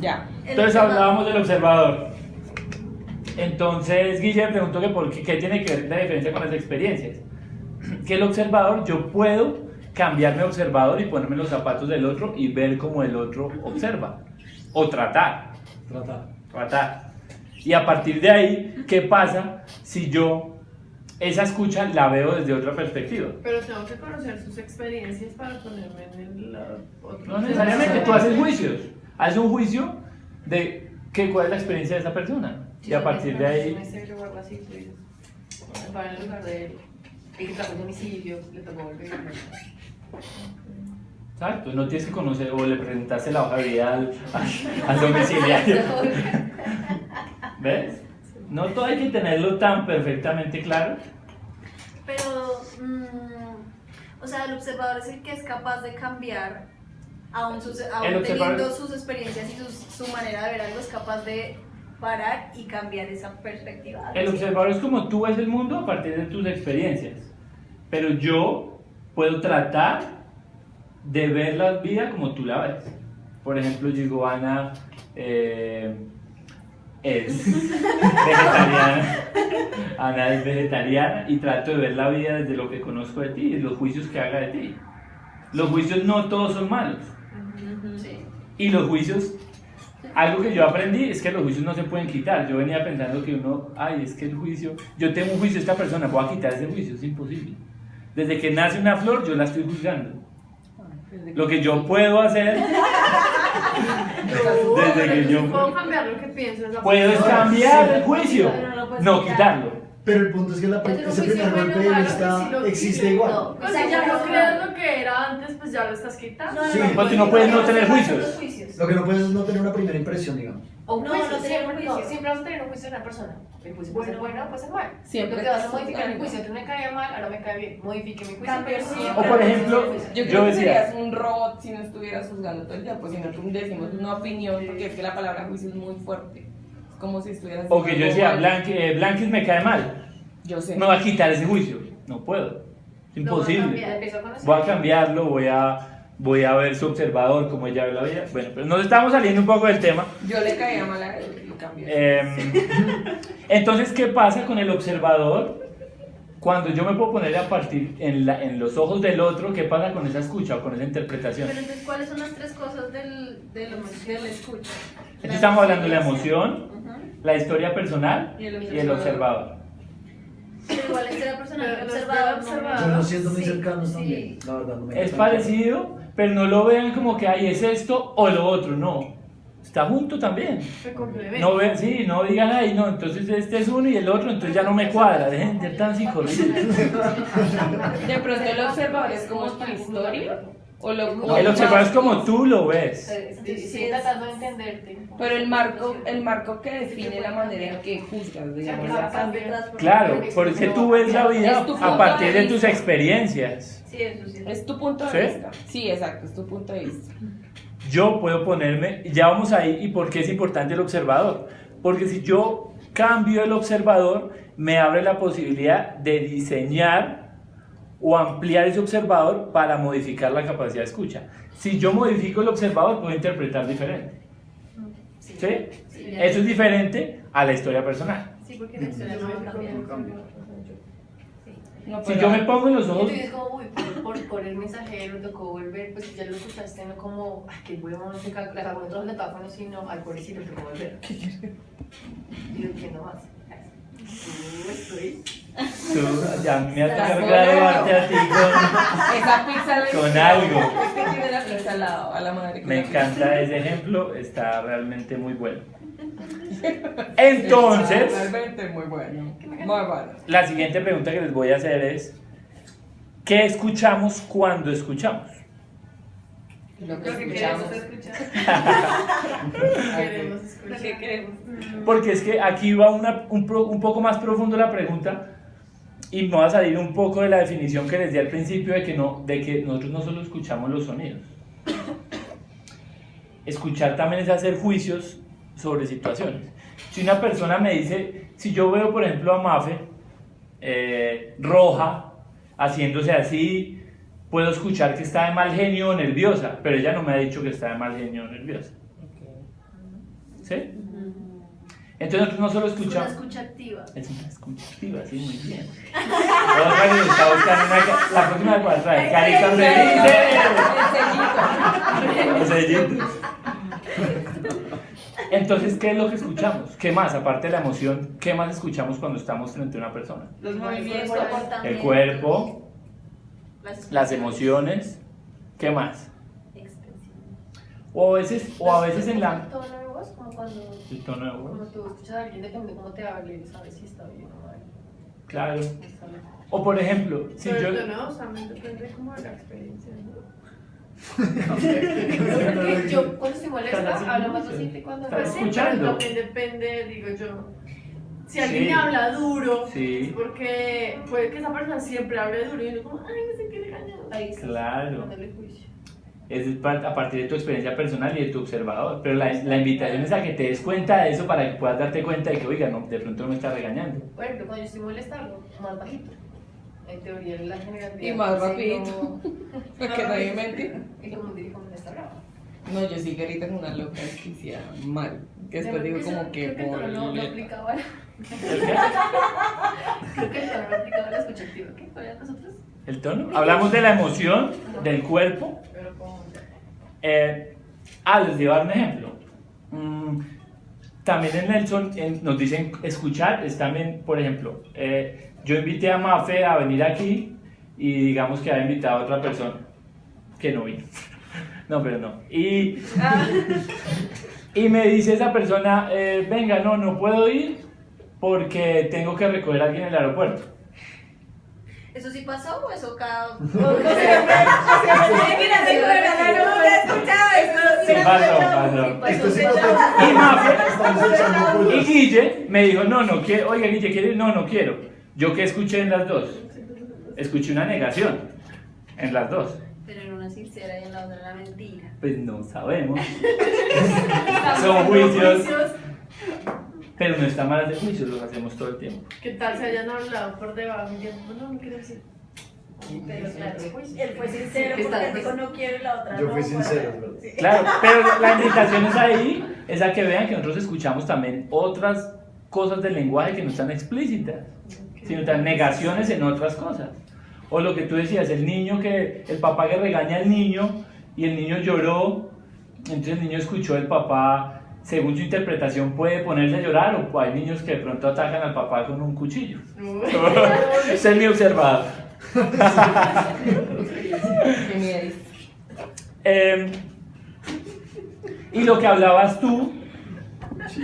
Ya. Entonces hablábamos del observador. Entonces Guille me preguntó que qué tiene que ver la diferencia con las experiencias. Que el observador, yo puedo cambiarme de observador y ponerme en los zapatos del otro y ver cómo el otro observa. O tratar. Y a partir de ahí, ¿qué pasa si yo esa escucha la veo desde otra perspectiva? Pero tengo que conocer sus experiencias para ponerme en el otro. No necesariamente, tú haces juicios. Haces un juicio de cuál es la experiencia de esa persona. Y a partir de ahí... Se para en el lugar de él. El que trajo el domicilio, le tocó volver. Exacto, no tienes que conocer o le presentaste la hoja de vida al domiciliario. ¿Ves? No todo hay que tenerlo tan perfectamente claro. Pero, o sea, el observador es el que es capaz de cambiar, aún teniendo sus experiencias y su manera de ver algo, es capaz de parar y cambiar esa perspectiva. El observador es como tú ves el mundo a partir de tus experiencias. Pero yo puedo tratar de ver la vida como tú la ves. Por ejemplo, Giovanna es vegetariana. Ana es vegetariana y trato de ver la vida desde lo que conozco de ti y los juicios que haga de ti. Los juicios no todos son malos. Sí. Y los juicios, algo que yo aprendí es que los juicios no se pueden quitar. Yo venía pensando que es que el juicio, yo tengo un juicio de esta persona, voy a quitar ese juicio, es imposible. Desde que nace una flor, yo la estoy juzgando. Lo que yo puedo hacer, desde que yo puedo cambiar lo que pienso. puedo cambiar el juicio, no quitarlo. Pero el punto es que ese primer golpe de vista existe igual. Pues si ya no crees lo que era antes, pues ya lo estás quitando. Sí, porque no puedes no tener juicios. Lo que no puedes es no tener una primera impresión, digamos. O un No, juicio, no tener un juicio. siempre vas a tener un juicio de una persona. El juicio puede ser bueno o puede ser malo. Siempre Lo que vas a estás modificar el juzgando. juicio, que me caía mal, ahora me cae bien. Modifique mi juicio, Cambio, pero sí. siempre O por ejemplo, el juicio. Yo Yo creo que decía- serías un robot si no estuvieras juzgando todo el tiempo, si no decimos una opinión, porque es que la palabra juicio es muy fuerte. Es como si estuvieras O que yo diciendo decía, algo mal. Blanquis me cae mal, Yo sé. me voy a quitar ese juicio. No puedo, es imposible. Empiezo con eso. Voy a cambiarlo, voy a ver su observador, cómo ella ve la vida. Bueno, pero nos estamos saliendo un poco del tema. Yo le caía mal a él, lo cambié. Entonces, ¿qué pasa con el observador? Cuando yo me puedo poner a partir en los ojos del otro, ¿qué pasa con esa escucha o con esa interpretación? Pero entonces, ¿cuáles son las tres cosas del escucha? Aquí estamos hablando de la emoción, Ujú. la historia personal Y el y el observador. Pero igual es el personaje Pero observador. observador. Yo los siento muy Sí, cercanos sí. también, la verdad. No me Es encantan. parecido, pero no lo vean como que es esto o lo otro, no. Está junto también. Se complementa. No no digan ahí, no, entonces este es uno y el otro, entonces ya no me cuadra, dejen de ser tan psicológicos. De pronto el observador es como tu historia, o El observador es como tú lo ves. Sí, tratando de entenderte. Pero el marco que define la manera en que juzgas, digamos. Claro, porque tú ves la vida Es tu punto a partir de de tus vista. experiencias. Sí, eso sí. Es tu punto de ¿Sí? vista. Sí, exacto, es tu punto de vista. Yo puedo ponerme, ya vamos ahí, ¿y por qué es importante el observador? Porque si yo cambio el observador, me abre la posibilidad de diseñar o ampliar ese observador para modificar la capacidad de escucha. Si yo modifico el observador, puedo interpretar diferente. ¿Sí? Eso es diferente a la historia personal. Sí, porque la historia no cambia. No, Si pero- yo me pongo en los Y tú ojos... dices como, uy, por el mensajero tocó volver, pues ya lo escuchaste, no como, ay, qué huevón, se la cagó en todos los datáfonos, sino, ay, pobrecito, tocó volver. Y lo entiendo más. Estoy. Ya me ha tocado graduarte a ti Esa pizza le con algo. Es que tiene la pizza al lado, a la madre. que Me la pizza. encanta ese ejemplo, está realmente muy bueno. Entonces, Realmente muy bueno. Muy bueno. la siguiente pregunta que les voy a hacer es, ¿qué escuchamos cuando escuchamos? Lo que Lo que escuchamos. queremos escuchar. Queremos Lo escuchar. que queremos. Porque es que aquí va un poco más profundo la pregunta y me va a salir un poco de la definición que les di al principio de que nosotros no solo escuchamos los sonidos. Escuchar también es hacer juicios sobre situaciones. Si una persona me dice, si yo veo por ejemplo a Mafe roja, haciéndose así, puedo escuchar que está de mal genio o nerviosa, pero ella no me ha dicho que está de mal genio o nerviosa. ¿Sí? Entonces nosotros no solo Es una escuchamos. escucha activa. Es una escucha activa, sí, muy bien. Otra que está buscando la próxima cual trae caritas de los sellitos. Entonces, ¿qué es lo que escuchamos? ¿Qué más? Aparte de la emoción, ¿qué más escuchamos cuando estamos frente a una persona? Los movimientos. El cuerpo, las emociones, ¿qué más? O a veces en la... El tono de voz, como cuando... El tono de Como voz, tú escuchas a alguien, depende de cómo te hable, sabes si está bien o mal. claro. Está bien. O por ejemplo, si Pero yo... no, o sea, depende como de la experiencia, ¿no? Porque yo cuando estoy molesta Estás haciendo hablo más mucho. así que cuando Estás me escuchando. Pero también depende, digo yo. Si alguien Sí. me habla duro, Sí. porque puede que esa persona siempre hable duro y uno como, ay, no sé qué regañado. ahí está, Claro. ponerle juicio. Es a partir de tu experiencia personal y de tu observador. Pero la invitación es a que te des cuenta de eso para que puedas darte cuenta de que, oiga, no, de pronto no me está regañando. Por ejemplo, cuando yo estoy molesta hablo más bajito. En teoría, la generalidad. Y más sí, rapidito. Porque nadie mente. Y como digo, como está bravo. No, yo sí que ahorita es una loca desquiciada mal. Que después digo como que Creo que el por tono no el... aplicaba. Creo que el tono no aplicaba la escucha activa. ¿Qué? ¿Cuál era nosotros? ¿El tono? Hablamos de la emoción, del cuerpo. Pero como Les voy a dar un ejemplo. También en Nelson nos dicen escuchar, es también, por ejemplo, yo invité a Mafe a venir aquí y digamos que había invitado a otra persona que no vino. No, pero no. Y me dice esa persona, venga, no puedo ir porque tengo que recoger a alguien en el aeropuerto. ¿Eso sí pasó o eso cada.? Sí, pasó. Esto sí no Y Mafe, estamos echando y pollas. Guille me dijo, no quiero, oiga Guille, ¿quiere ir? No quiero. ¿Yo qué escuché en las dos? Escuché una negación en las dos. Pero en una sincera y en la otra la mentira. Pues no sabemos. Son juicios. Pero no está mal hacer juicios, los hacemos todo el tiempo. ¿qué tal se hayan hablado por debajo? Y yo, no quiero decir. Pero claro, Él fue sincero porque dijo no quiero y la otra Yo no. fui bueno. sincero, ¿verdad? Claro, pero la invitación es ahí, es a que vean que nosotros escuchamos también otras cosas del lenguaje que no están explícitas, sino están negaciones en otras cosas. O lo que tú decías, el papá que regaña al niño y el niño lloró, entonces el niño escuchó al papá, según su interpretación puede ponerse a llorar, o hay niños que de pronto atacan al papá con un cuchillo. Ese es mi observado. Qué miedo. Y lo que hablabas tú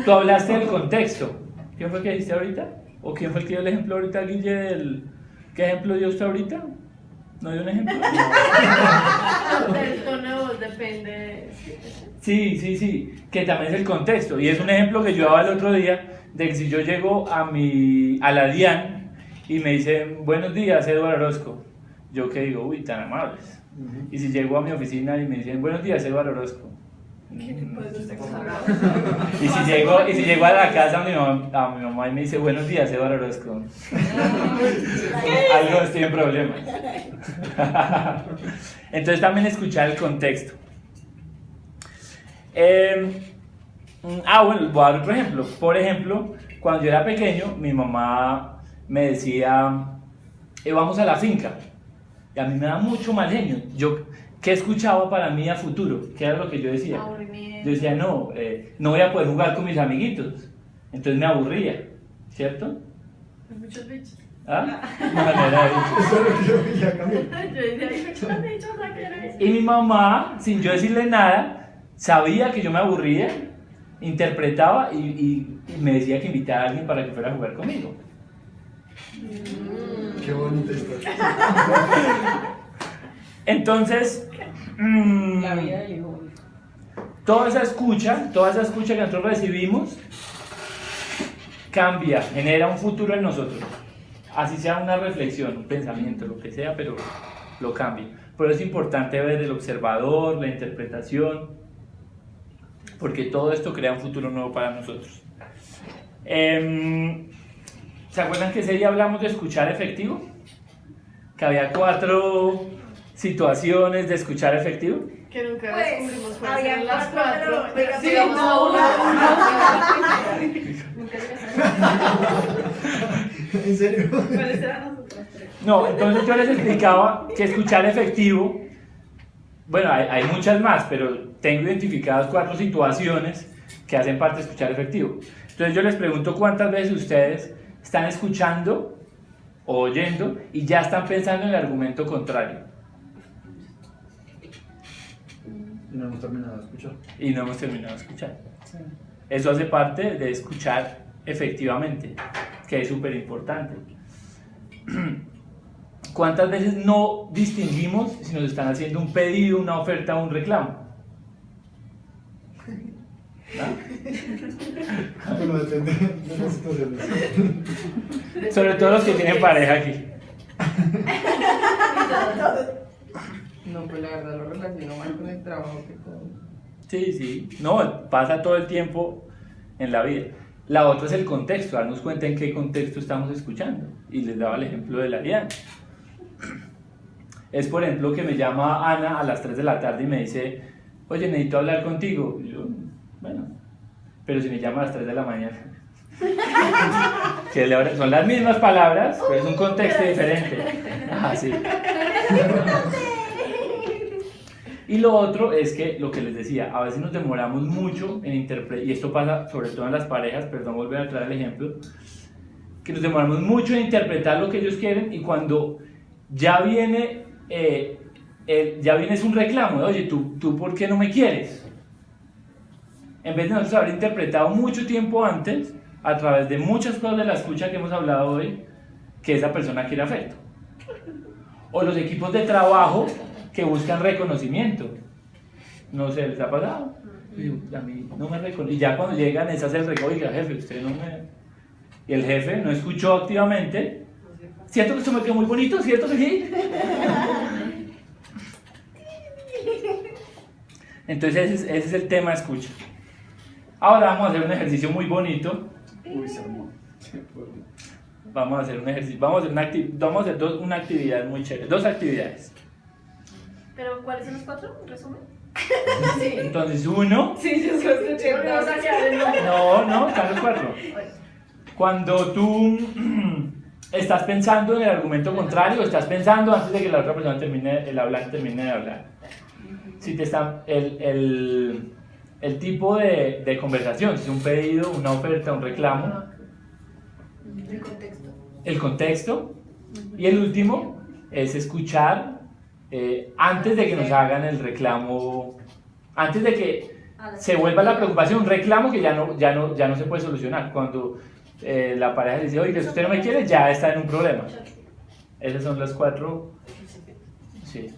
hablaste del contexto. ¿Quién fue que dijiste ahorita? ¿O quién fue el que dio el ejemplo ahorita, Guille? ¿Qué ejemplo dio usted ahorita? ¿No dio un ejemplo? El tono de voz depende. Sí, que también es el contexto. Y es un ejemplo que yo daba el otro día, de que si yo llego a la DIAN y me dicen, buenos días, Eduardo Orozco, yo que digo, uy, tan amables. Y si llego a mi oficina y me dicen, buenos días, Eduardo Orozco. Y si llego a la casa a mi mamá y me dice, buenos días, Eduardo Orozco. Algo estoy en problemas. Entonces también escuchar el contexto. Bueno, voy a dar otro ejemplo. Por ejemplo, cuando yo era pequeño, mi mamá me decía, vamos a la finca. Y a mí me da mucho mal genio. ¿Qué escuchaba para mí a futuro? ¿Qué era lo que yo decía? Aburrimiento. Yo decía, no voy a poder jugar con mis amiguitos. Entonces me aburría, ¿cierto? Hay muchos bichos. ¿Ah? No era eso. Eso es lo que yo veía, Camilo. Yo decía, hay muchos bichos, no quiero eso. Y mi mamá, sin yo decirle nada, sabía que yo me aburría, interpretaba y me decía que invitara a alguien para que fuera a jugar conmigo. Qué bonita historia. Entonces, La vida del hijo. toda esa escucha que nosotros recibimos, cambia, genera un futuro en nosotros. Así sea una reflexión, un pensamiento, lo que sea, pero lo cambia. Por eso es importante ver el observador, la interpretación, porque todo esto crea un futuro nuevo para nosotros. ¿Se acuerdan que ese día hablamos de escuchar efectivo? Que había 4 situaciones de escuchar efectivo. Que nunca Pues, descubrimos cuáles había eran las cuatro, cuatro. pero Sí, digamos no, a una. ¿En serio? ¿Cuáles eran las otras tres? No, entonces yo les explicaba que escuchar efectivo, bueno, hay muchas más, pero tengo identificadas 4 situaciones que hacen parte de escuchar efectivo. Entonces yo les pregunto cuántas veces ustedes están escuchando o oyendo y ya están pensando en el argumento contrario. No hemos terminado de escuchar. Y no hemos terminado de escuchar. Eso hace parte de escuchar efectivamente, que es súper importante. ¿Cuántas veces no distinguimos si nos están haciendo un pedido, una oferta o un reclamo? Bueno, depende de las situaciones. Sobre todo los que tienen pareja aquí. No, pues la verdad lo relaciono más con el trabajo que todo. Sí, sí. No, pasa todo el tiempo en la vida. La otra es el contexto, darnos cuenta en qué contexto estamos escuchando. Y les daba el ejemplo de la Ariana. Es, por ejemplo, que me llama Ana a las 3 de la tarde y me dice, oye, necesito hablar contigo. Y yo, bueno, pero si me llama a las 3 de la mañana. Que son las mismas palabras, pero es un contexto diferente. Ah, sí. Y lo otro es que, lo que les decía, a veces nos demoramos mucho en interpretar, y esto pasa sobre todo en las parejas, perdón, volver a traer el ejemplo, que nos demoramos mucho en interpretar lo que ellos quieren y cuando ya viene, ya viene es un reclamo, de, oye, ¿tú por qué no me quieres? En vez de nosotros haber interpretado mucho tiempo antes, a través de muchas cosas de la escucha que hemos hablado hoy, que esa persona quiere afecto. O los equipos de trabajo que buscan reconocimiento. No sé, ¿les ha pasado? A mí no me reconoce. Y ya cuando llegan, es hacer el reclamo, oiga, jefe, usted no me... Y el jefe no escuchó activamente. ¿Cierto que esto me quedó muy bonito? ¿Cierto que sí? Entonces ese es el tema escucha. Ahora vamos a hacer un ejercicio muy bonito. Uy, se armó. Vamos a hacer un ejercicio, vamos a hacer una actividad muy chévere, 2 actividades. ¿Pero cuáles son los 4? ¿En resumen? Entonces uno, Sí, yo soy escuché. Volvemos a quedar en lo- no, están los 4. Cuando tú estás pensando en el argumento contrario, estás pensando antes de que la otra persona termine de hablar. Si te está el tipo de conversación, si es un pedido, una oferta, un reclamo, El contexto. el contexto, y el último es escuchar antes de que nos hagan el reclamo, antes de que se vuelva la preocupación, un reclamo que ya no se puede solucionar. Cuando la pareja dice, oye, si usted no me quiere, ya está en un problema. Esas son las 4. Sí.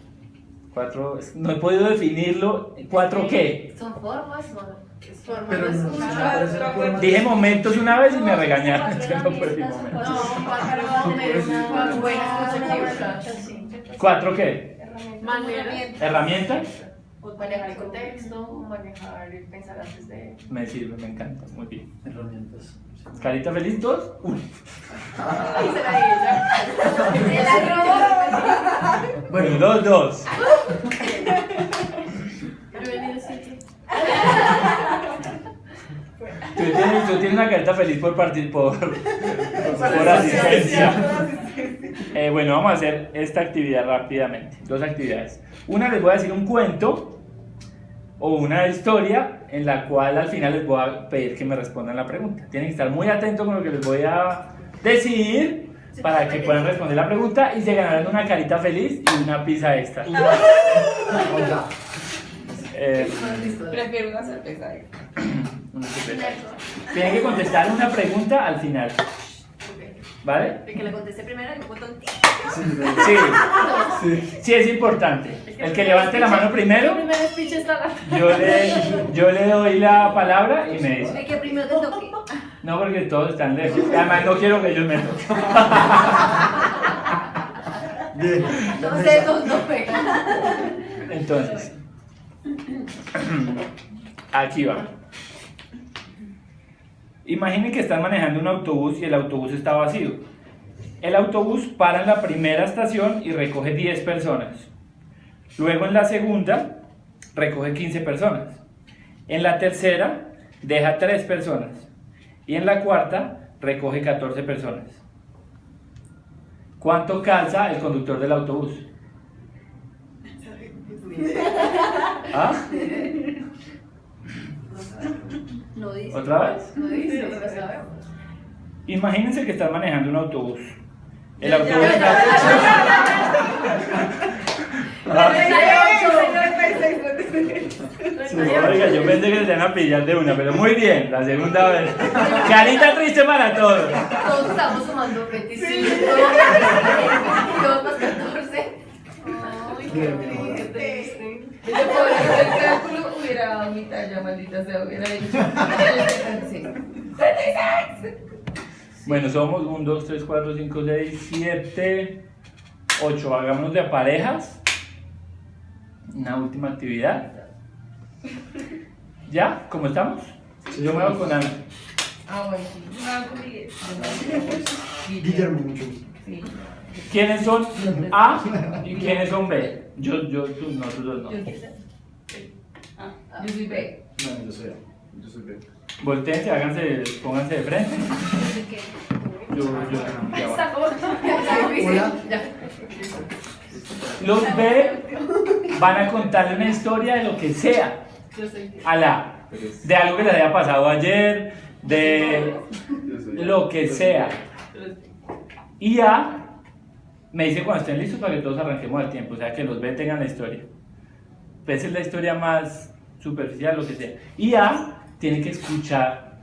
4. No he podido definirlo. ¿4 qué? Son formas, Formas Pero de no, escuchar. me parece una forma- Dije momentos una vez y me regañaron. Entonces no perdí No, momentos. para tener una buena escucha. 4 qué? Maneras. ¿Herramientas? Manejar el contexto, manejar el pensar antes de... Me sirve, me encanta. Muy bien. Herramientas. Carita feliz, 2, 1. Ahí se la di ella. ¡Se la robó! Bueno, 2, 2. Tú tienes una carita feliz por asistencia. Bueno, vamos a hacer esta actividad rápidamente. 2 actividades. Una, les voy a decir un cuento o una historia en la cual al final les voy a pedir que me respondan la pregunta. Tienen que estar muy atentos con lo que les voy a decir para que puedan responder la pregunta y se ganarán una carita feliz y una pizza extra. Oiga. Prefiero una cerveza. Una cerveza. Tienen que contestar una pregunta al final. ¿Vale? El que le conteste primero y un botón. Sí, es importante. El que levante la mano primero, El primer speech está la... yo le doy la palabra y me dice. El que primero te toque. No, porque todos están lejos. Además, no quiero que ellos me toquen. Bien. No sé, no pegan. Entonces, aquí va. Imaginen que están manejando un autobús y el autobús está vacío. El autobús para en la primera estación y recoge 10 personas. Luego en la segunda recoge 15 personas. En la tercera, deja 3 personas. Y en la cuarta, recoge 14 personas. ¿Cuánto calza el conductor del autobús? ¿Ah? No dice. ¿Otra vez? No dice, no lo sabemos. Imagínense que están manejando un autobús. El autobús Oiga, yo pensé que se iban a pillar de una, pero muy bien, la segunda vez. Carita triste para todos. Todos estamos sumando 25. 2 más 14. Ay, Qué qué triste. Yo por el cálculo hubiera dado mi talla, maldita sea, hubiera dicho. Sí. Bueno, somos 1, 2, 3, 4, 5, 6, 7, 8. Hagámonos de parejas. Una última actividad. ¿Ya? ¿Cómo estamos? Yo me voy con Ana. Ah, bueno, sí. No, con Miguel. Guillermo, mucho gusto. Sí. ¿Quiénes son A y quiénes son B? Yo, tú, no, tú dos no. Yo soy B. No, yo soy A. Yo soy B. Voltéense, háganse, pónganse de frente. Yo, ya va. Está como está difícil. Hola. Ya. Los B van a contarle una historia de lo que sea Yo soy a la A. De algo que les haya pasado ayer, de lo que sea. Y A me dice cuando estén listos para que todos arranquemos al tiempo, o sea que los B tengan la historia. Esa es la historia más superficial, lo que sea. Y A tiene que escuchar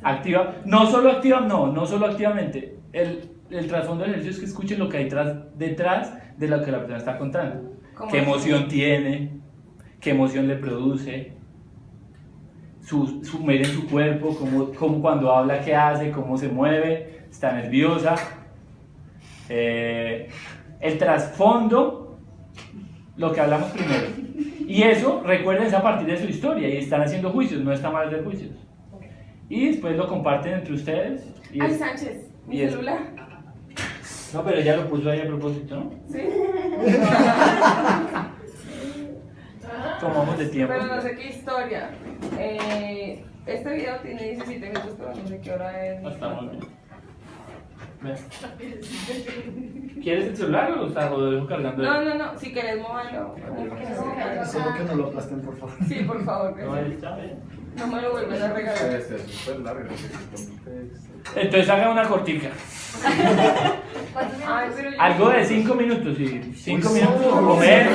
activa, no solo activamente. El trasfondo del ejercicio es que escuchen lo que hay detrás de lo que la persona está contando. ¿Qué emoción tiene? ¿Qué emoción le produce? Miren su cuerpo, cómo cuando habla, qué hace, cómo se mueve, está nerviosa. El trasfondo, lo que hablamos primero. Y eso, recuerden, es a partir de su historia y están haciendo juicios, no está mal hacer juicios. Y después lo comparten entre ustedes. Y Ay, Sánchez, mi y celular. No, pero ella lo puso ahí a propósito, ¿no? Sí. Tomamos de tiempo. Pero no sé qué historia. Este video tiene 17 minutos, pero no sé qué hora es. Estamos bien. Ven. ¿Quieres el celular o lo dejo cargando? No, si querés moverlo. Solo que no lo aplasten, por favor. Sí, por favor. No, ahí está bien. No me lo vuelven a regalar. Debe ser súper largo. Entonces haga una cortica. ¿Cuántos Ay, minutos? pero yo... Algo de 5 minutos, sí. 5 Uy, minutos no. o menos.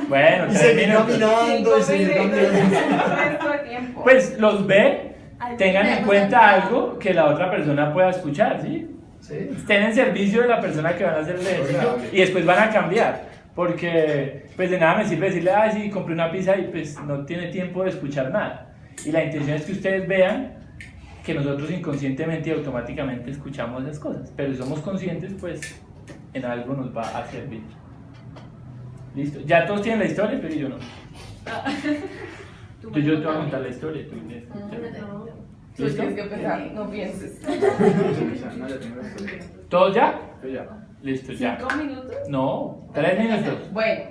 Bueno, Y 3 seguir minutos. caminando, y seguir caminando. Resto de tiempo. Pues los B, tengan en cuenta algo que la otra persona pueda escuchar, ¿sí? ¿Sí? Estén en servicio de la persona que van a hacer el ejercicio y después van a cambiar. Porque pues de nada me sirve decirle, ay sí, compré una pizza y pues no tiene tiempo de escuchar nada. Y la intención es que ustedes vean que nosotros inconscientemente y automáticamente escuchamos esas cosas. Pero si somos conscientes, pues en algo nos va a servir. ¿Listo? Ya todos tienen la historia, pero yo no. Entonces yo te voy a contar la historia. Tú tienes que escuchar. Tú tienes que pensar, no pienses. No, ya tengo esto. ¿Todos ya? Yo ya. Listo, ya. 5 minutos. No, 3 minutos. Bueno.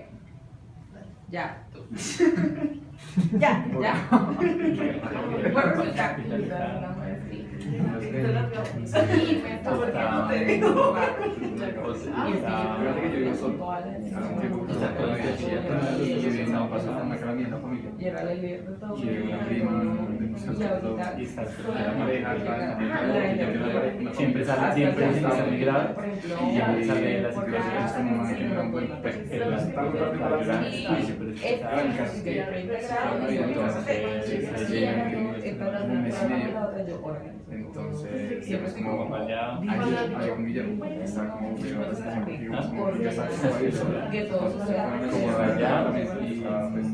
Ya. Ya. Bueno, resulta. Sí, me está porque no te digo. Fíjate que yo vivo solo. Hace un tiempo que estaba con la vida chía, y estaba pasando una cara bien la familia. Y era el líder de todo. Y una prima, Y estás la pareja, siempre sale, siempre sale grave. Por ejemplo, Y ya me sale de la por situación. cada- Es como una que me dan buen pues, El básico, y siempre está en casa. Entonces, Siempre es estoy como acompañado. ayer con Guillermo está como que la situación que vivimos, como que ya está como ahí sola. que todo suceda. Como allá, y estaba pues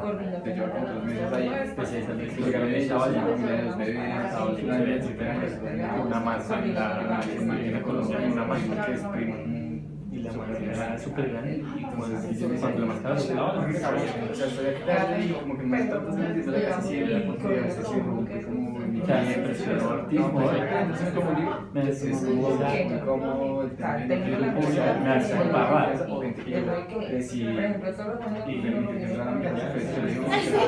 Coordina te llevo como 2 meses ahí. Pues esa es la Y historia llegaron de y estaba estaba allá. ya los bebés, estaba una bebé, una masa, la máquina colombiana, una máquina que es prima. y la mano era súper grande y como Cuando la mascada se lava, o sea, estoy acá y como que me está pasando la sensibilidad porque a veces sí rompe como en mi me impresionó artismo, entonces como digo, me es como el tema me hace embarrar. o gente que yo crecí Por ejemplo, todos los años y uno me reunió la con amiga los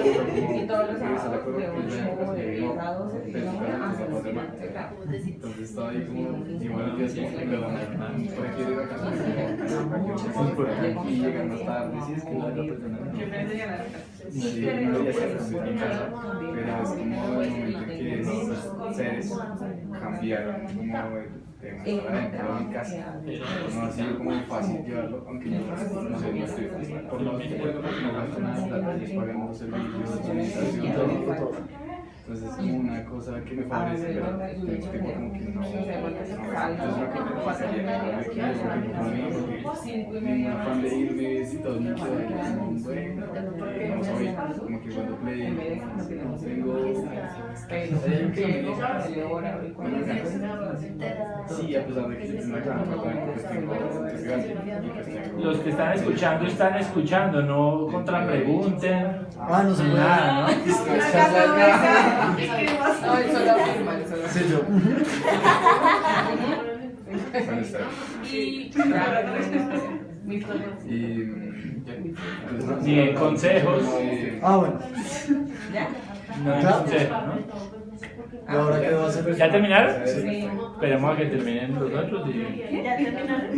yo le digo y todos los sábados de 8 de no, 10 a 12 de la mañana hasta las 7 grado. entonces estaba ahí como igual días como que me lo mandan por aquí de vacaciones y llegan más tarde y es que no hay otra persona Qué pena llegar a la casa. sí, no ya se estoy en casa pero es como el momento en que esos seres cambiaron como de mostrar adentro de mi casa no ha sido como fácil llevarlo aunque yo no sé, no estoy por lo menos porque no gasto nada de plata y les pagan los servicios de administración todo. Entonces es como una cosa que me favorece, pero tengo como que no. Entonces lo que me pasaría aquí es porque para mí, porque mi afán de irme, si todo el mundo va a ir como un bueno, no soy, como que cuando play, sí, a pesar de que es una gran parte, pues tengo Los que están escuchando, no contrapregunten. No se puede. Nada, ¿no? No, él solo afirma, él solo Sí, yo. Ni en consejos. Bueno. ¿Ya? No en Claro. consejos, ¿no? ¿Y ahora qué va a hacer? ¿Ya terminaron? Sí. Esperemos a que terminen los otros y...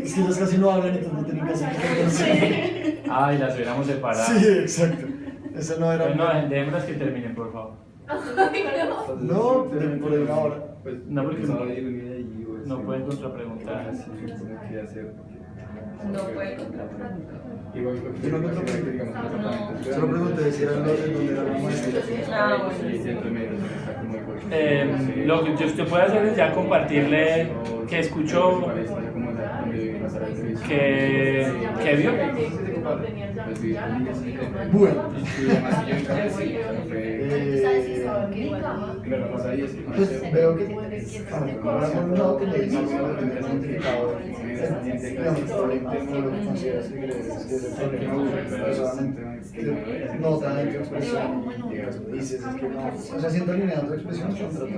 Es que ellos casi no hablan, entonces tienen que hacer. Ay, las hubiéramos separado. Sí, exacto. Eso no era. No, dejémoslas que terminen, por favor. No, por ahí una hora. No, porque no no pueden contrapreguntar. No puede contrapreguntar. Solo pregunté si eran los de donde era la maestra. Lo que usted puede hacer es ya compartirle que escuchó, que vio. Bueno. Pues veo que ahora por un lado que le dice que significado digamos, problema no lo que consideras que es el problema solamente nota de tu expresión y dices es que no, o sea, siento alineado tu expresión contra lo que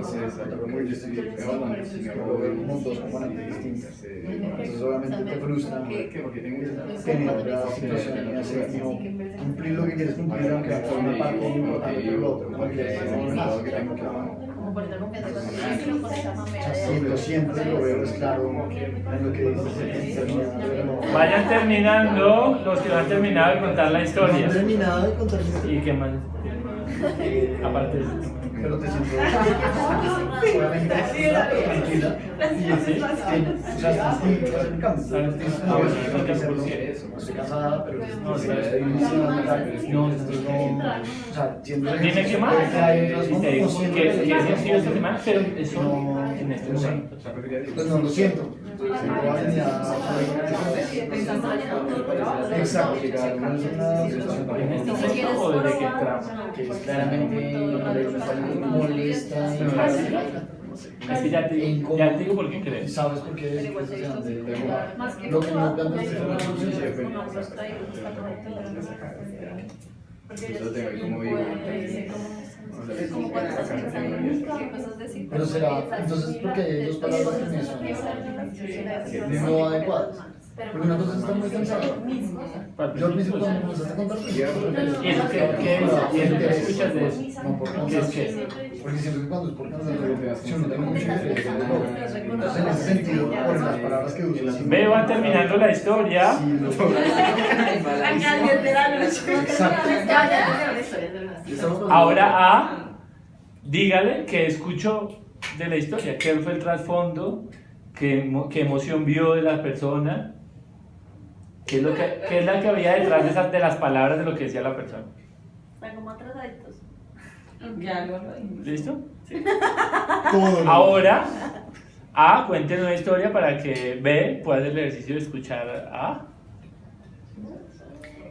yo estoy evaluando, pero veo como dos componentes distintas. Entonces obviamente te frustra tener la situación y hacer no cumplir lo que quieres cumplir aunque forme parte importante de lo otro, porque es lado que tengo que lo siento, lo veo, es claro en lo que dices. Vayan terminando los que no han terminado de contar la historia. No he terminado de contar mi historia. ¿Y qué más? Aparte de eso. Pero te siento obviamente frustrada, pero tranquila. ¿Sí? O sea, estás en el cambio. Estoy casada, pero No, estoy iniciando a casar. No, o sea, siento que Dime qué más. que hay un trasfondo, ¿Qué no siento ha sido esta semana? Pero eso en este momento. pues no lo siento. Tengo afinidad. Exacto, que cada uno es una situación ¿En este momento o desde que entramos? que es claramente molesta Es que ya te digo por qué crees. ¿Sabes por qué? Lo que no planteaste fue la solución. Pero será, entonces, porque hay dos palabras que me son no adecuadas. Porque una cosa está muy cansada. Yo al principio cuando me empezaste a contar, ¿Y eso qué es? ¿Y eso qué escuchas de eso? no por ¿Qué es cansado. qué? Porque siento que cuando es por cansado, si uno tiene mucha diferencia de todo. Entonces, en ese sentido, por las palabras que usas. Ve, va terminando la historia. Sí, lo Exacto. Ahora A, dígale que escuchó de la historia, qué fue el trasfondo, qué emoción vio de la persona, qué es la que había detrás de las palabras de lo que decía la persona. Están como atrasaditos. Ya lo dijimos. ¿Listo? Todo. Ahora A, cuéntenos una historia para que B pueda hacer el ejercicio de escuchar A.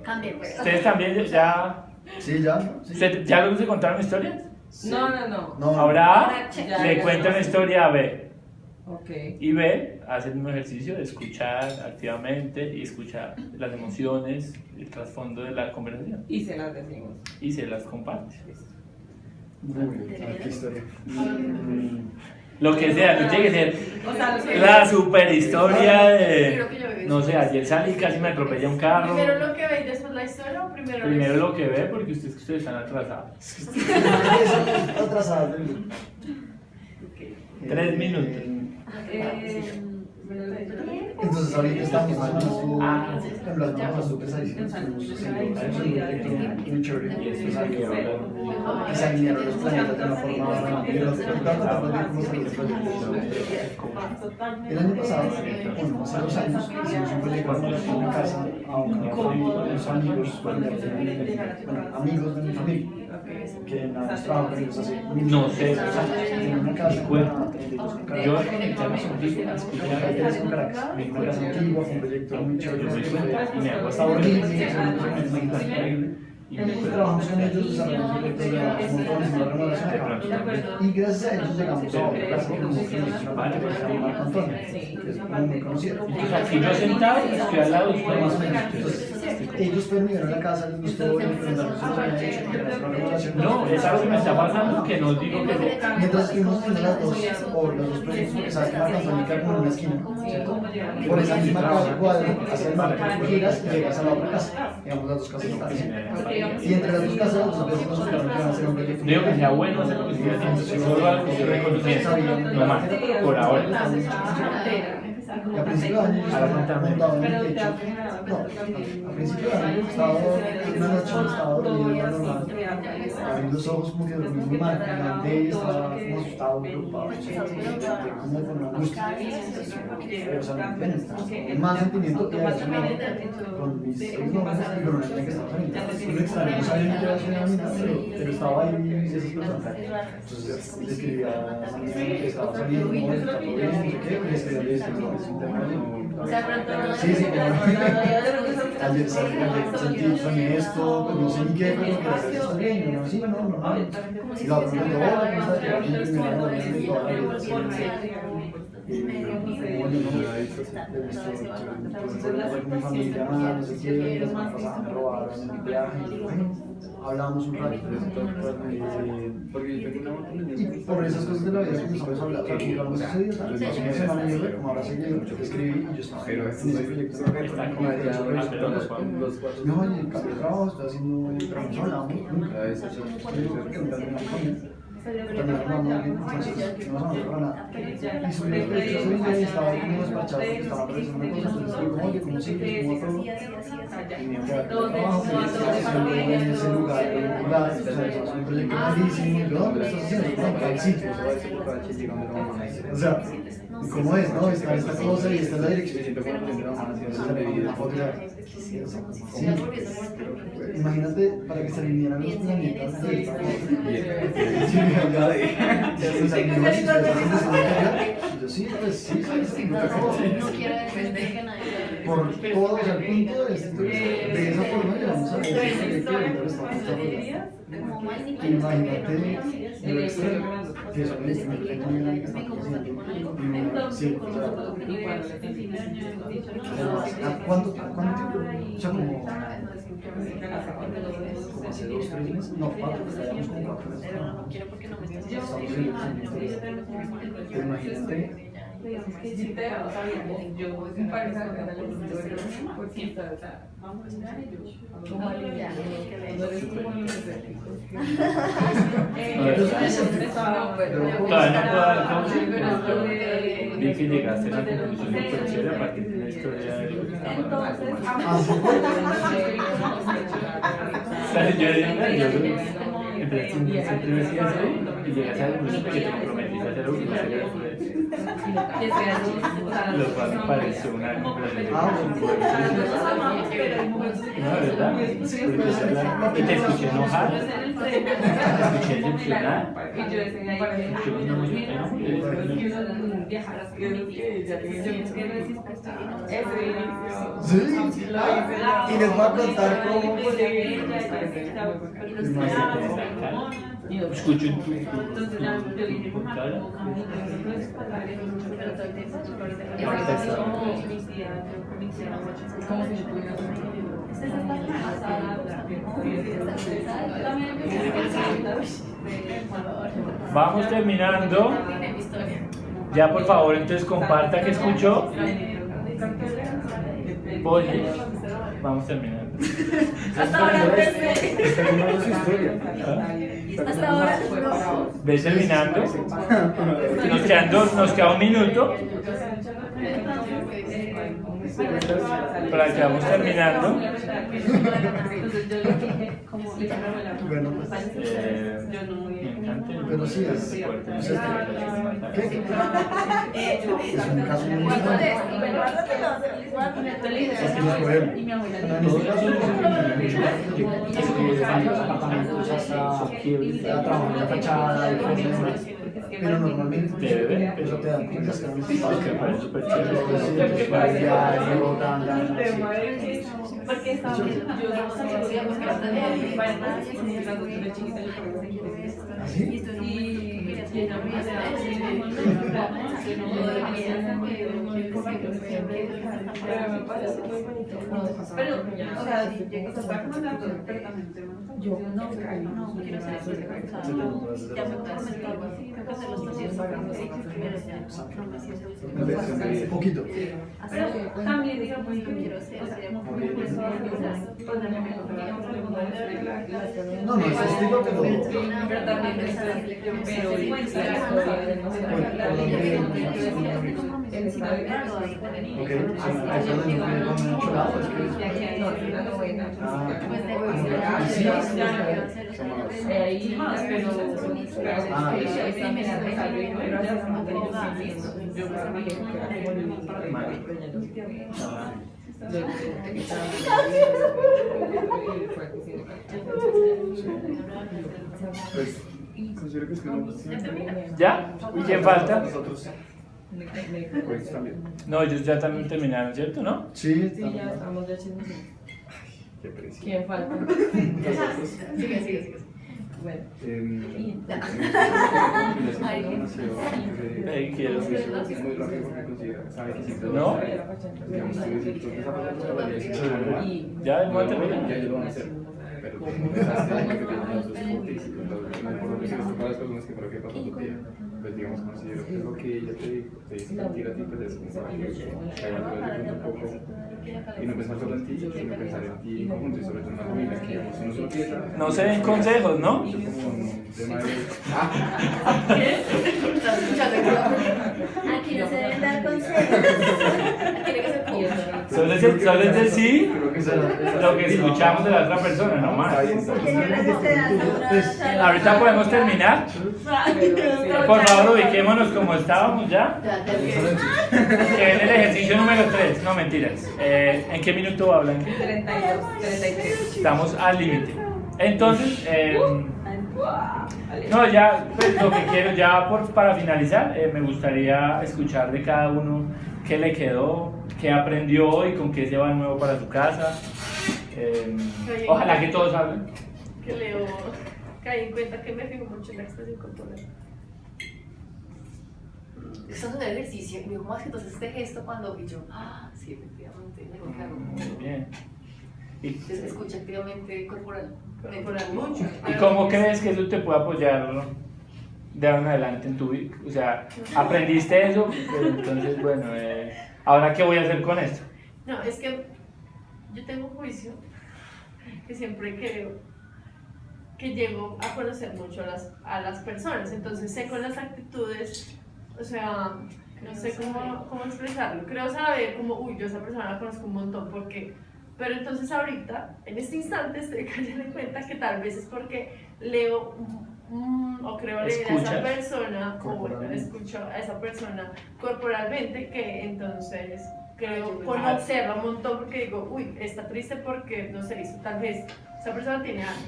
Cambien, pues. ¿Ustedes también ya... Sí, ya. Sí. ¿Ya los se contaron historias? No, no, no. No, Ahora A Ya, le ya, cuenta ya. una historia a B. Ok. Y B, hace el mismo ejercicio de escuchar activamente y escuchar las emociones, el trasfondo de la conversación. Y se las decimos. Y se las comparte. Qué historia. Lo que sea, no tiene que ser O sea, lo que- la super historia de. Primero que yo veo. No sé, ayer salí y casi me atropella un carro. ¿Primero lo que ve y después la historia o primero Primero lo que ve, porque ustedes están atrasados. Atrasada. 3 minutos. Entonces ahorita estamos hablando Ah, en las manos súper pesadísimas. Muy chévere. Y después hay que hablar que se alinearon los planetas de una forma. El año pasado, bueno, hace 2 años, hicimos un proyecto en una casa a unos amigos, amigos de mi familia, que nada más trabajan con ellos hace No sé, en una casa con 32 yo Caracas. Es con Caracas, una casa antigua, fue un proyecto muy chévere, y me hago está horrible, y trabajamos con ellos, desarrollamos proyectos de montones de remodelación y gracias a ellos llegamos a otra casa que como que es una parte que se llama Marco Antonio, que es como muy conocida. aquí yo sentado y estoy al lado de Más o ustedes. menos. Entonces, ellos fueron y vieron la casa, les gustó, y preguntaron si nos habían hecho, que era una remodelación. No, es algo que me está pasando que no digo que no. Mientras estuvimos haciendo las dos, o los dos proyectos, porque sabes que Marco Antonio queda como en una esquina, ¿cierto? Por esa misma calle cuadro, hacia el mar, giras y llegas a la otra casa, digamos las dos casas están. Y entre las dos casas, los empresas nos supieron que van a hacer un proyecto. Digo que sea bueno hacer lo que estoy haciendo, solo algo que estoy reconociendo, no más, por ahora. Y a principio de año, estaba montado en el techo. No, a principio de año, estaba una noche, estaba dormido normal. Abrí los ojos como que dormí muy mal, me levanté y estaba como asustado, preocupado, como con angustia. O sea, más sentimiento que había hecho con mis exnovios y con una niña que estaba saliendo. Un extraño, no sabía ni qué era ni nada, pero estaba ahí esas personas. Entonces le escribí a la niña que estaba saliendo, no, está todo bien, no sé qué, y le escribí a O sea, pronto no. sí, ayer sentí, soñé esto, pues no sé ni qué, pero gracias a Dios está bien, y no, sí, no, normal. Y la otra me dijo, hola, ¿cómo estás? Y la primera no, y me dijo, hola, y como yo no he visto mi familia, nada, no sé qué, la semana pasada me robaron en mi viaje, y bueno, hablamos un rato, y por esas cosas de la vida comenzamos a hablar, como hablamos ese día, hace una semana y yo, como ahora seguido, yo te escribí y yo estaba en ese proyecto, no, oye, cambié de trabajo, estoy haciendo trabajo, no hablamos nunca, también hablamos bien, entonces no nos hablamos para nada. Y subí los proyectos ese día y estaba ahí como despachado porque estaba realizando una cosa, entonces estoy como, oye, ¿cómo sigues? ¿Cómo todo? Y me quedé con el trabajo, que estás haciendo en ese lugar, o sea, es un proyecto malísimo, y yo, ¿dónde lo estás haciendo? No, en tal sitio, o sea, ¿cómo es, no? Está esta cosa y esta es la dirección, siempre cuando te entramos haciendo una foto, sí, imagínate para que se alinearan los planetas de esta foto. Yo sí, pues sí, No quiero defender que nadie. por todo, o sea, el punto de esto de esa forma llegamos a ver ese proyecto y ahorita lo estamos desarrollando. Imagínate lo extremo que es un instrumento muy grande que estamos haciendo. Y sí, o sea, ¿cuánto tiempo? O sea, como hace 2, 3 meses, no, 4, estaríamos como 4 meses. Estamos en el pero imagínate. Yo sin pareja de la historia, porque o sea, vamos a mirar ellos. Como aliviar, no eres como los escépticos. Todavía no puedo dar causa, vi que llegaste a la conclusión de que chévere a partir de una historia de lo que estamos hablando. Yo siempre decía eso y llegas a la conclusión de que te comprometiste a hacer algo que no sería después. Lo cual me pareció una conversación. No, ¿verdad? Y te escuché enojada, te escuché decepcionada. Y yo decía, Sí, y les voy a contar cómo. escucho en tu Entonces ya yo dije, mamá, cara. como entonces para que no se trata de tiempo, Y ahorita está como felicidad, felicidad, Es como si yo tuviera Vamos terminando. Ya por favor, entonces comparta que escuchó. Oye, vamos terminando. Hasta ahora empecé. Terminando su historia. Hasta ahora. Ve terminando. Nos queda un minuto para que vamos terminando. Entonces yo le dije, como Bueno, pues, Me encanta. pero sí, es ¿Qué? es un caso muy importante. Es que no es él. En este caso no se me mucho porque varios apartamentos hasta trabajando en la fachada y cosas demás. Pero normalmente eso te da cuenta que Que parece súper chévere. porque estaba yo no sabía porque y ella me pero o sea yo no quiero ser así ya me comenté algo así creo que se lo está haciendo primero ya un poquito. también digamos que Quiero ser No, no es estilo, pero también Pues, considero que es que no. ¿Ya? ¿Y quién falta? Nosotros. Pues también. No, ellos ya también terminaron, ¿cierto? ¿No? Sí, Sí, ya estamos de chismes. Qué precio. ¿Quién falta? Sigue. Bueno. Quiero. Muy rápido porque considera, sabe que siempre ¿No? digamos, tú dices, tú esa persona Y Ya, vamos a terminar. ya ellos lo van a hacer. Pero tú empezaste a que te los dos fuertes, entonces, por lo que se les toca a las personas que creo que pasó tu tía, pues digamos, considero que lo que ella te dice mentir a ti, pues es como para que te vayas un poco y no pensar solo en ti, sino pensar en ti en conjunto y sobre todo en una familia que digamos, uno solo piensa. No se den consejos, ¿no? Eso como un tema de. ¿Estás escuchando? Aquí no se deben dar consejos. Tiene que ser como. Solo es decir Creo que esa lo que escuchamos de la otra persona, no más. Pues, Ahorita podemos terminar. Por favor, ubiquémonos como estábamos ya. Que en el ejercicio número 3, no mentiras. ¿En qué minuto hablan? 32, 33. Estamos al límite. Entonces, no, ya, pues lo que quiero, ya para finalizar, me gustaría escuchar de cada uno qué le quedó, qué aprendió y con qué se va nuevo para su casa. Ojalá que todos hablen. que Leo caí en cuenta que me fijo mucho en la expresión corporal. Estás en el ejercicio y me dijo, más que entonces este gesto cuando y yo, sí, efectivamente, me lo hago. Muy bien. Entonces escucha activamente corporal. Corporal mucho. ¿Y cómo crees que eso te puede apoyar de ahora en adelante en tu vida? O sea, aprendiste eso, pero entonces, bueno, ¿ahora qué voy a hacer con esto? No, es que yo tengo un juicio que siempre creo que llego a conocer mucho a las personas, entonces sé con las actitudes, o sea, no sé cómo expresarlo, creo saber como, uy, yo a esa persona la conozco un montón, porque, pero entonces ahorita, en este instante, estoy cayendo en cuenta que tal vez es porque leo o creo leer a esa persona, o bueno, escucho a esa persona corporalmente, que entonces creo conocerla un montón porque digo, uy, está triste porque, no sé, hizo tal vez, esa persona tiene algo.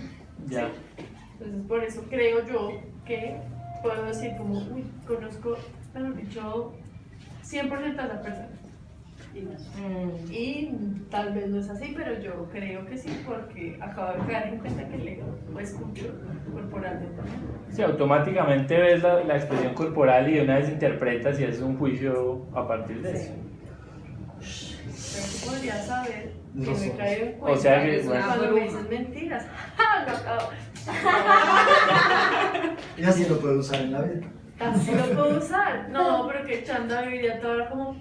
Ya. ¿Sí? Entonces por eso creo yo que puedo decir como, uy, conozco, mejor dicho, 100% a esa persona. Y tal vez no es así, pero yo creo que sí, porque acabo de caer en cuenta que el ego lo escucho corporalmente. Sí, automáticamente ves la expresión corporal y de una vez interpretas y haces un juicio a partir de eso. Pero tú podrías saber que me cae en cuenta O sea que, bueno. cuando me dicen mentiras. ¡Ja! Lo acabo. Y así lo puedo usar en la vida. Así lo puedo usar. No, pero que echando a vivir ya todo era como.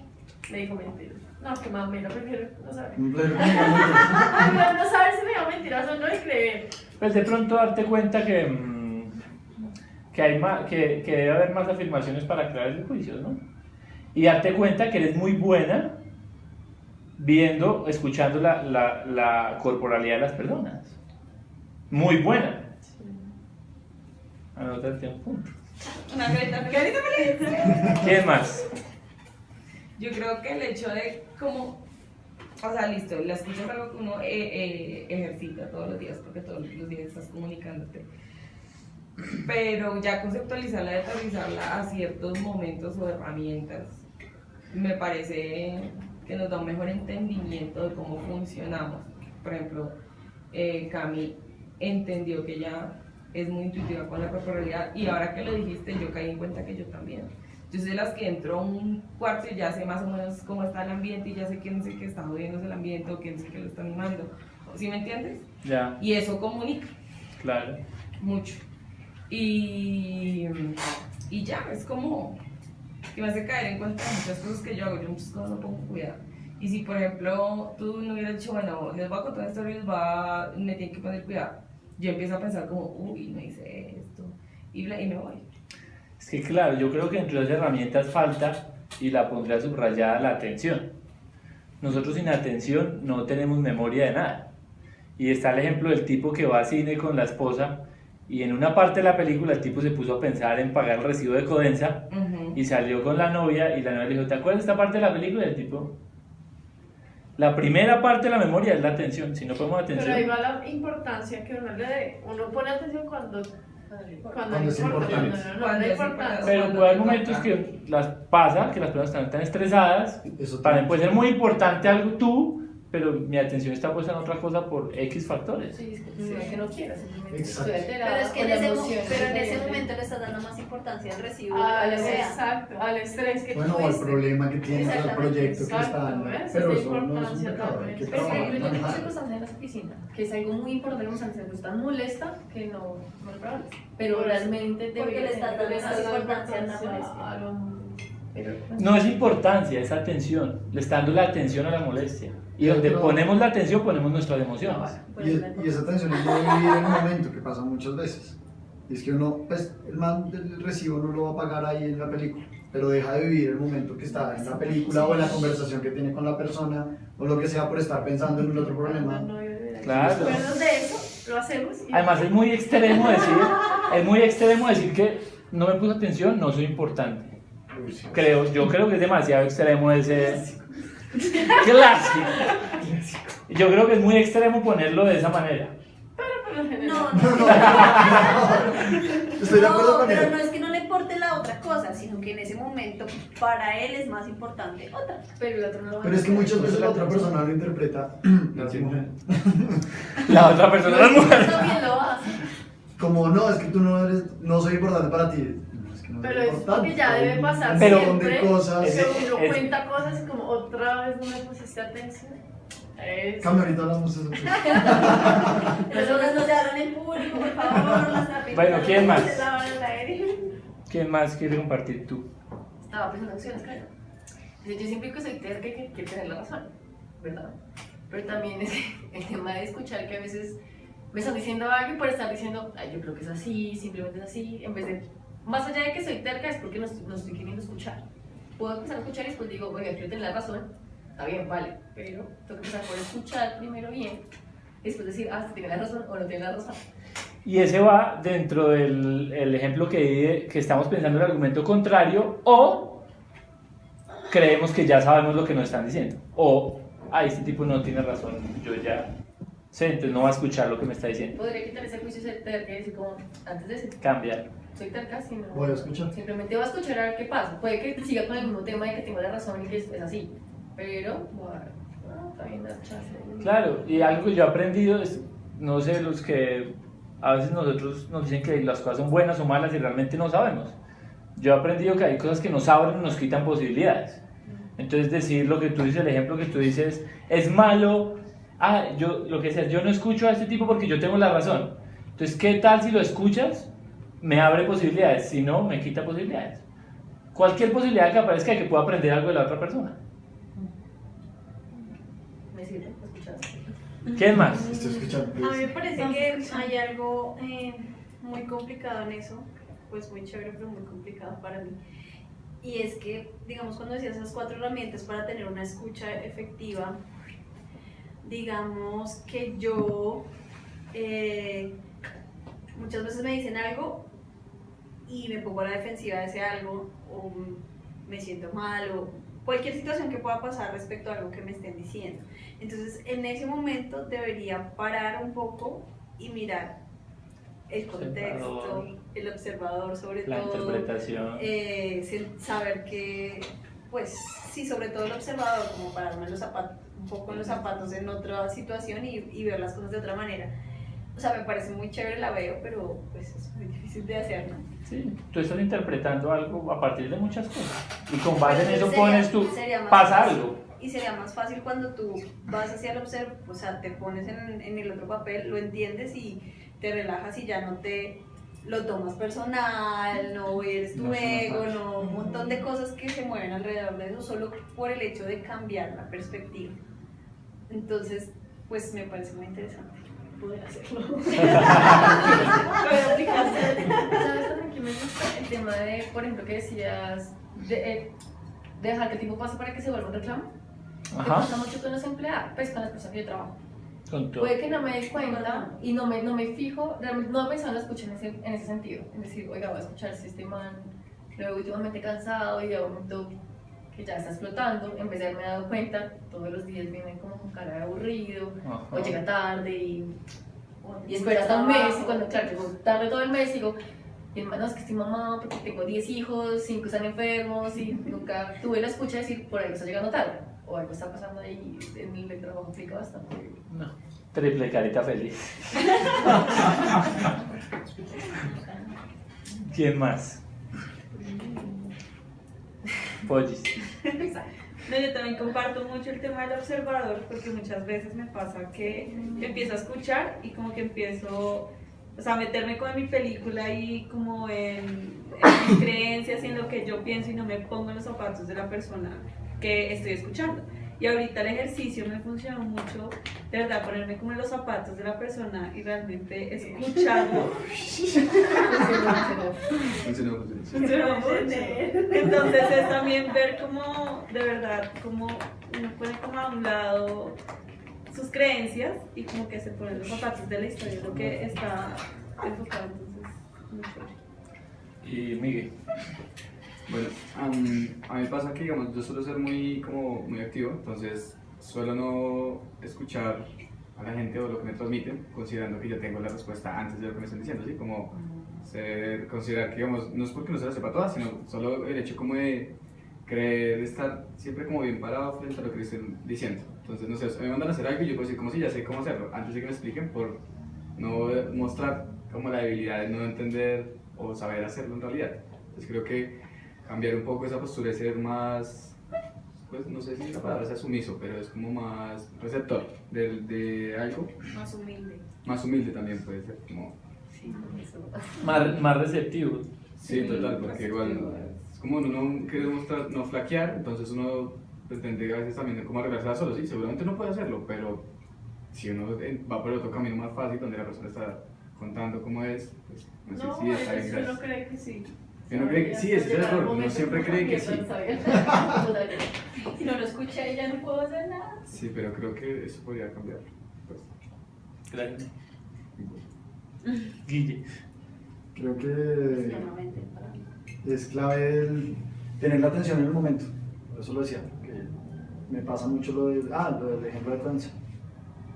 Me dijo mentiras. No, que más me lo prefiero no saber. Pero, No saber si me dijo mentiras o no y creer. Pues de pronto darte cuenta que hay más, que debe haber más afirmaciones para crear el juicio, ¿no? Y darte cuenta que eres muy buena viendo, escuchando la corporalidad de las personas. Muy buena. Anótate un punto. Una carita feliz. ¿Quién más? Yo creo que el hecho de como, o sea, listo, la escucha es algo que uno ejercita todos los días, porque todos los días estás comunicándote. Pero ya conceptualizarla y aterrizarla a ciertos momentos o herramientas, me parece que nos da un mejor entendimiento de cómo funcionamos. Por ejemplo, Cami entendió que ella es muy intuitiva con la corporalidad y ahora que lo dijiste yo caí en cuenta que yo también. Yo soy de las que entro a un cuarto y ya sé más o menos cómo está el ambiente y ya sé quién es el que está jodiéndose el ambiente o quién es el que lo está animando. ¿Sí me entiendes? Ya, Y eso comunica claro. mucho. Y ya, es como que me hace caer en cuenta de muchas cosas que yo hago. Yo muchas cosas no pongo cuidado. Y si, por ejemplo, tú no hubieras dicho, bueno, les voy a contar una historia y me tienen que poner cuidado, yo empiezo a pensar como, uy, no hice esto, y me voy. Es que claro, yo creo que entre las herramientas falta, y la pondría subrayada, la atención. Nosotros sin atención no tenemos memoria de nada. Y está el ejemplo del tipo que va a cine con la esposa y en una parte de la película el tipo se puso a pensar en pagar el recibo de Codensa y salió con la novia y la novia le dijo, ¿te acuerdas de esta parte de la película? Y el tipo... La primera parte de la memoria es la atención, si no ponemos atención... Pero ahí va la importancia que uno le dé. Uno pone atención cuando es importante. no le importa. Pero puede haber momentos que las pasa, que las personas están tan estresadas, para mí puede ser muy importante algo tú, pero mi atención está puesta en otra cosa por X factores. Sí, es que no quiero, simplemente Exacto. estoy alterada. Pero es que con en la ese, emoción, pero en ese estoy momento le estás dando más importancia al recibo. Exacto, al estrés que bueno, o al tuviste. problema que tienes, al Exactamente, proyecto que exacto, están. ¿ves? Pero Esa eso no es un importancia pecado, hay también. que Pero es que trabajar, yo tengo manejar. circunstancias en la oficina, que es algo muy importante, como se me tan molesta que no lo probables. Pero realmente Porque le estás dando más importancia a la a lo- Pero, No es importancia, es atención. Le está dando la atención a la molestia. Y donde Pero- ponemos la atención, ponemos nuestras emociones. Y esa tensión es no vivir en el momento, que pasa muchas veces. Y es que uno, pues, el man del recibo no lo va a pagar ahí en la película, pero deja de vivir el momento que está en la película o en la conversación que tiene con la persona o lo que sea por estar pensando en el otro problema. Claro. Acuerdos de eso, lo hacemos. Y Además es muy extremo decir que no me puse atención, no soy importante. Uy, sí. Yo creo que es demasiado extremo ese clásico. Yo creo que es muy extremo ponerlo de esa manera. No, Estoy de acuerdo con pero él. no es que no le importe la otra cosa, sino que en ese momento para él es más importante otra. pero el otro no lo va a Pero es que hacer. muchas veces la otra persona lo interpreta La otra persona, la mujer. También lo hace. como no, es que tú no soy importante para ti. No, es que no Pero soy es importante, porque ya hay debe un pasar Pero- montón de siempre. cosas. Que uno Es- cuenta cosas y como otra vez no me pusiste atención. Eso. Cambio, ahorita hablamos de eso. Personas no se hablan en público, por favor. Las tapitas Bueno, ¿quién más? se lavan al aire. ¿Quién más quiere compartir tú? Estaba pensando en acciones, claro. Yo siempre que soy terca y que quiero tener la razón, ¿verdad? Pero también es el tema de escuchar que a veces me están diciendo algo y por estar diciendo, ay, yo creo que es así, simplemente es así, en vez de, más allá de que soy terca es porque no estoy queriendo escuchar. Puedo empezar a escuchar y después digo, oiga, quiero tener la razón, está bien, vale, pero tengo que empezar por escuchar primero bien, y después decir, ah, si tiene la razón o no tiene la razón. Y ese va dentro del el ejemplo que estamos pensando el argumento contrario, o creemos que ya sabemos lo que nos están diciendo, o este tipo no tiene razón, yo ya sé, entonces no va a escuchar lo que me está diciendo. Podría quitar ese juicio de ser terca y decir como, antes de decir, Cambiar. soy terca, sino Voy a escuchar. simplemente voy a escuchar a ver qué pasa. Puede que siga con el mismo tema de que tengo la razón y que es así. pero bueno, también da chance. Claro, y algo que yo he aprendido es, no sé, los que a veces nosotros nos dicen que las cosas son buenas o malas y realmente no sabemos. Yo he aprendido que hay cosas que nos abren y nos quitan posibilidades. Entonces decir lo que tú dices, el ejemplo que tú dices, es malo, lo que sea, yo no escucho a este tipo porque yo tengo la razón. Entonces, ¿qué tal si lo escuchas? Me abre posibilidades, si no, me quita posibilidades. Cualquier posibilidad que aparezca y que pueda aprender algo de la otra persona. ¿Me sirve escuchar? ¿Quién más? Estoy escuchando. A mí me parece que hay algo muy complicado en eso, pues muy chévere, pero muy complicado para mí. Y es que, digamos, cuando decías esas 4 herramientas para tener una escucha efectiva, digamos que yo muchas veces me dicen algo y me pongo a la defensiva de ese algo, o me siento mal, o cualquier situación que pueda pasar respecto a algo que me estén diciendo. Entonces, en ese momento debería parar un poco y mirar el contexto, el observador sobre la todo, interpretación, saber que, pues sí, sobre todo el observador, como pararme un poco en los zapatos en otra situación y ver las cosas de otra manera. O sea, me parece muy chévere, la veo, pero pues es muy difícil de hacer, ¿no? sí, tú estás interpretando algo a partir de muchas cosas y con base en eso Sería- pones tú, sería más pasa fácil. algo. Y sería más fácil cuando tú vas hacia el observador, o sea, te pones en el otro papel, lo entiendes y te relajas y ya no te lo tomas personal, no eres tu No se ego, nota. no, un montón de cosas que se mueven alrededor de eso solo por el hecho de cambiar la perspectiva. Entonces, pues me parece muy interesante poder hacerlo. Poder aplicarse. ¿Sabes también que me gusta? El tema de, por ejemplo, que decías, de dejar que el tiempo pase para que se vuelva un reclamo. Me Ajá, pasa mucho con los empleados, pues con las personas que yo trabajo. con todo. Puede que no me dé cuenta y no me fijo, realmente no he pensado en la escucha en ese sentido. Es decir, oiga, voy a escuchar si este man lo veo últimamente cansado y de momento que ya está explotando, en vez de haberme dado cuenta, todos los días viene como con cara de aburrido, Ajá. o llega tarde y espera hasta un mes, y cuando, claro, llegó tarde todo el mes, digo, y hermano, es que estoy mamado porque tengo 10 hijos, 5 están enfermos y nunca tuve la escucha de decir, por algo está llegando tarde, o algo está pasando ahí, en el trabajo aplica bastante. No, triple carita feliz. ¿Quién más? Pollis. No, yo también comparto mucho el tema del observador porque muchas veces me pasa que empiezo a escuchar y como que empiezo, o sea, a meterme como en mi película y como en mis creencias y en lo que yo pienso y no me pongo en los zapatos de la persona que estoy escuchando. Y ahorita el ejercicio me funcionó mucho, de verdad, ponerme como en los zapatos de la persona y realmente escucharlo. Funcionó. Funcionó mucho. Entonces es también ver cómo, de verdad, cómo uno pone como a un lado sus creencias y como que se ponen los zapatos de la historia, lo que está enfocado, entonces, muy chévere. Y Miguel. Bueno, a mí me pasa que, digamos, yo suelo ser muy activo, entonces suelo no escuchar a la gente o lo que me transmiten, considerando que ya tengo la respuesta antes de lo que me están diciendo, ¿sí? Como considerar que, digamos, no es porque no se la sepa todas, sino solo el hecho como de creer estar siempre como bien parado frente a lo que le estén diciendo. Entonces, no sé, me mandan a hacer algo y yo puedo decir como si ya sé cómo hacerlo, antes de que me expliquen, por no mostrar como la debilidad de no entender o saber hacerlo en realidad. Entonces creo que cambiar un poco esa postura de ser más, pues no sé si la palabra sea sumiso, pero es como más receptor de algo, Más humilde. más humilde también puede ser, como... Sí, eso. Más receptivo. Sí, total, porque igual es como uno no quiere mostrar, no flaquear, entonces uno pretende a veces también como arreglarse solo, sí, seguramente no puede hacerlo, pero si uno va por otro camino más fácil donde la persona está contando cómo es, pues no sé No, si está bien, uno gracias. cree que sí. Uno cree que sí, ese es el error, uno siempre cree que sí. Si no lo escuché, ya no puedo hacer nada. Sí, pero creo que eso podría cambiar. Pues, Gracias. Guille. Creo que Extremadamente para mí. es clave el tener la atención en el momento. Por eso lo decía, que me pasa mucho lo del ejemplo de Francia.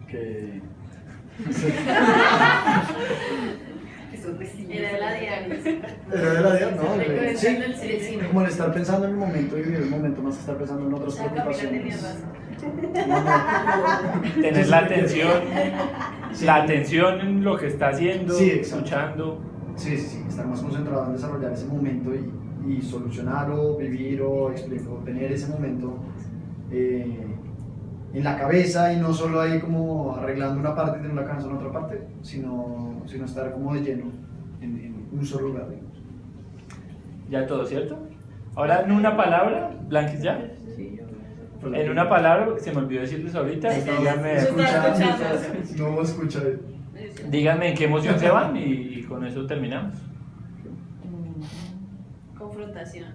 Que Eso es Era de la diaria. Héroe de la vida, no. Reconectando Sí, el cine. como el estar pensando en el momento y vivir el momento más que estar pensando en otras preocupaciones. Tener la atención, la atención en lo que está haciendo, Sí, exacto. escuchando. Sí, estar más concentrado en desarrollar ese momento y solucionarlo, vivir o tener ese momento en la cabeza y no solo ahí como arreglando una parte y tener la cabeza en otra parte, sino estar como de lleno en un solo lugar, digamos. Ya todo, ¿cierto? Ahora en una palabra, Blanquis ya. Pues En una palabra, porque se me olvidó decirles ahorita, No escucha. díganme en qué emoción se van y con eso terminamos. Confrontación.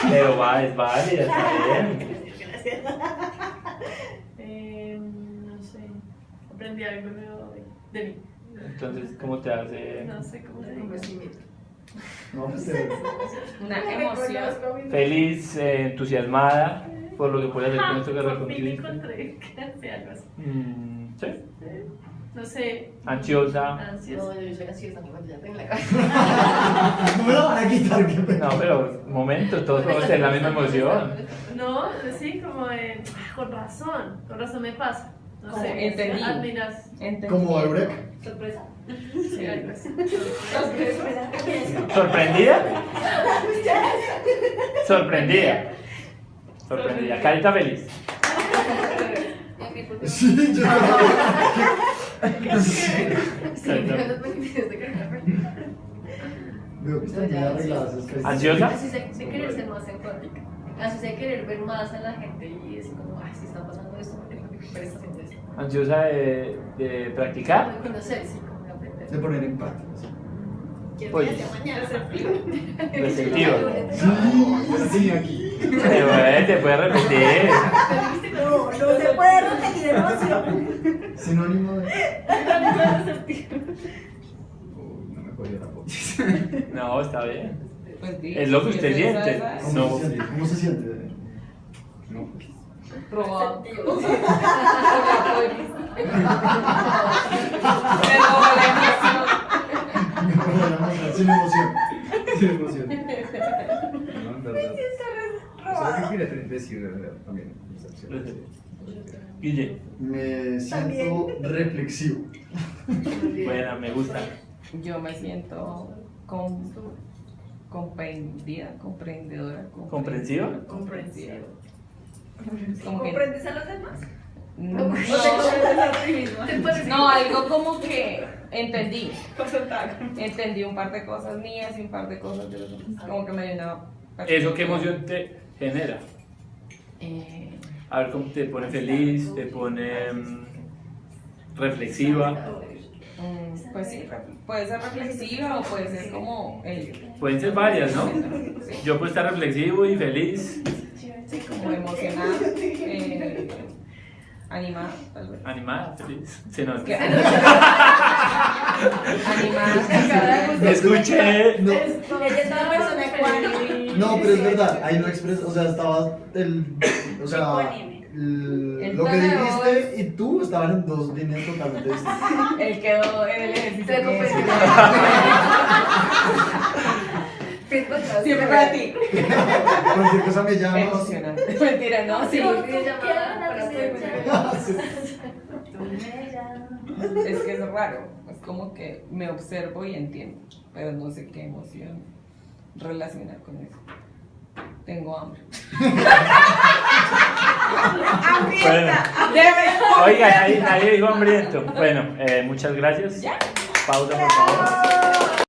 Pero va, es válida, está bien. Gracias. No sé, aprendí algo nuevo de mí. Entonces, ¿cómo te hace? No sé cómo se dice. No, pues Una emoción. Feliz, entusiasmada por lo que puede hacer con esto que Por fin reconquiste. encontré que hace algo así. ¿Sí? No sé. Ansiosa. Ansiosa. No, yo soy así, esta ya tengo en la cabeza. no me la van a quitar, qué pena. No, pero momento, todos podemos tener la misma emoción. No, sí, como de. Con razón me pasa. No Como sé, entendí. admiras. Como Eureka. Sorpresa. Sí, algo así. ¿Sorprendida? Sorprendida. Sorprendida. Carita feliz. Sí, yo Los beneficios de cargar. veo que están bien arregladas. Es que ¿Ansiosa? Así sé querer ser más empática. Así sé querer ver más a la gente y decir como, ay, si está pasando esto, ¿por qué está haciendo esto? ¿Ansiosa de practicar? Como de conocer, sí, como de aprender. De poner en paz. ¿Quién Pues- me hace mañana? Receptiva. Sí, aquí. Pero te puedes repetir. No se puede repetir emoción. Sinónimo de. No me cogió la voz. No, está bien. Pues, di, Es lo que si usted es siente. esa, ¿Cómo No. se siente? ¿Cómo se siente? No, pues. Probado. Sentido. Sin emoción. Sin emoción. No, en verdad. ¿Sabes qué quería decir también? Guille, Me siento reflexivo. buena, me gusta. Yo me siento comprendida, comprendedora. ¿Comprensiva? Comprensiva. Como que ¿Comprendes a los demás? no, ¿O te comprendes a ti misma? no, algo como que entendí. Entendí un par de cosas mías y un par de cosas de los demás. Como que me dio una. ¿Eso qué emoción te genera? A ver cómo te pone feliz, te pone reflexiva. Pues sí, puede ser reflexiva o puede ser como Pueden ser varias, ¿no? Sí, Yo puedo estar reflexivo y feliz, sí, como emocionada, animada, tal vez. animada, feliz. Sí, no, es que- Animada. Escuché. No, Ella es una persona ecuánime. no, pero es verdad. Ahí no expresa. O sea, estaba o sea, Ecuánime. lo que dijiste y tú estaban en dos líneas totalmente distintas. Él quedó en el ejercicio. Se que comprendió. es. Siempre para ti. Cualquier cosa me llama. Emocionante. Mentira, no, sí. Videollamada para hacer. Es que es raro. Es como que me observo y entiendo, pero no sé qué emoción relacionar con eso. Tengo hambre. Bueno, oiga, nadie dijo hambriento. Bueno, muchas gracias. Pausa, por favor.